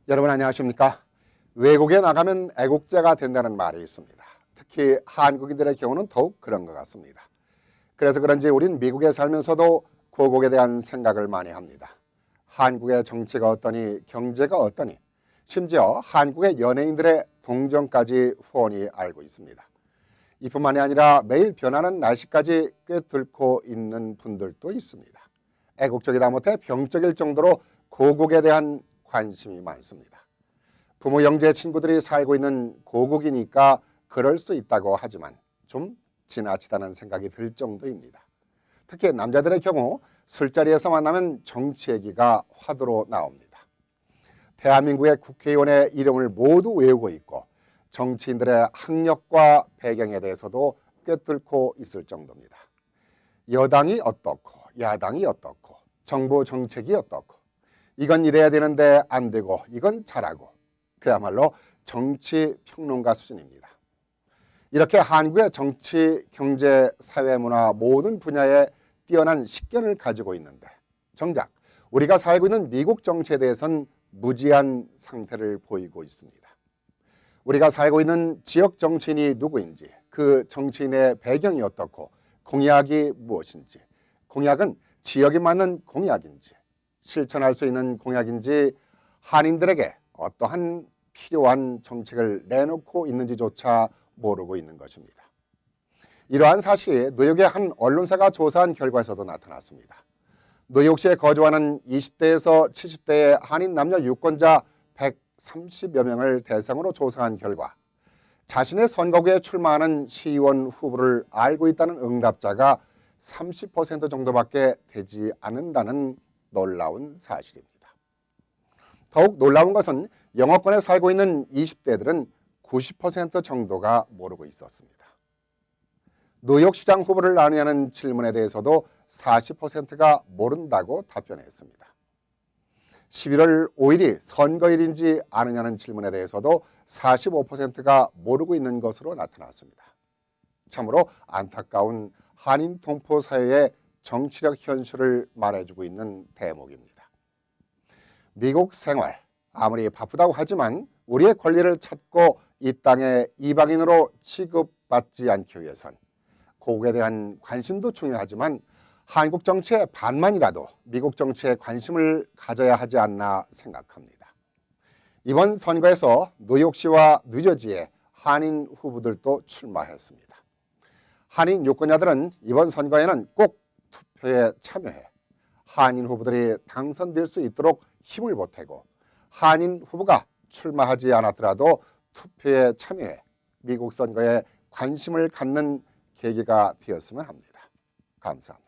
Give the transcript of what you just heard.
여러분 안녕하십니까? 외국에 나가면 애국자가 된다는 말이 있습니다. 특히 한국인들의 경우는 더욱 그런 것 같습니다. 그래서 그런지 우린 미국에 살면서도 고국에 대한 생각을 많이 합니다. 한국의 정치가 어떠니, 경제가 어떠니, 심지어 한국의 연예인들의 동정까지 훤히 알고 있습니다. 이뿐만이 아니라 매일 변하는 날씨까지 꿰뚫고 있는 분들도 있습니다. 애국적이다 못해 병적일 정도로 고국에 대한 관심이 많습니다. 부모, 형제, 친구들이 살고 있는 고국이니까 그럴 수 있다고 하지만 좀 지나치다는 생각이 들 정도입니다. 특히 남자들의 경우 술자리에서 만나면 정치 얘기가 화두로 나옵니다. 대한민국의 국회의원의 이름을 모두 외우고 있고 정치인들의 학력과 배경에 대해서도 꿰뚫고 있을 정도입니다. 여당이 어떻고 야당이 어떻고 정부 정책이 어떻고 이건 이래야 되는데 안 되고 이건 잘하고 그야말로 정치 평론가 수준입니다. 이렇게 한국의 정치, 경제, 사회, 문화 모든 분야에 뛰어난 식견을 가지고 있는데 정작 우리가 살고 있는 미국 정치에 대해서는 무지한 상태를 보이고 있습니다. 우리가 살고 있는 지역 정치인이 누구인지, 그 정치인의 배경이 어떻고 공약이 무엇인지, 공약은 지역에 맞는 공약인지, 실천할 수 있는 공약인지, 한인들에게 어떠한 필요한 정책을 내놓고 있는지조차 모르고 있는 것입니다. 이러한 사실이 뉴욕의 한 언론사가 조사한 결과에서도 나타났습니다. 뉴욕시에 거주하는 20대에서 70대의 한인 남녀 유권자 130여 명을 대상으로 조사한 결과 자신의 선거구에 출마하는 시의원 후보를 알고 있다는 응답자가 30% 정도밖에 되지 않는다는 놀라운 사실입니다. 더욱 놀라운 것은 영어권에 살고 있는 20대들은 90% 정도가 모르고 있었습니다. 뉴욕시장 후보를 아느냐는 질문에 대해서도 40%가 모른다고 답변했습니다. 11월 5일이 선거일인지 아느냐는 질문에 대해서도 45%가 모르고 있는 것으로 나타났습니다. 참으로 안타까운 한인 동포 사회의 정치력 현실을 말해주고 있는 대목입니다. 미국 생활, 아무리 바쁘다고 하지만 우리의 권리를 찾고 이 땅의 이방인으로 취급받지 않기 위해선 고국에 대한 관심도 중요하지만 한국 정치의 반만이라도 미국 정치에 관심을 가져야 하지 않나 생각합니다. 이번 선거에서 뉴욕시와 뉴저지의 한인 후보들도 출마했습니다. 한인 유권자들은 이번 선거에는 꼭 투표에 참여해 한인 후보들이 당선될 수 있도록 힘을 보태고 한인 후보가 출마하지 않았더라도 투표에 참여해 미국 선거에 관심을 갖는 계기가 되었으면 합니다. 감사합니다.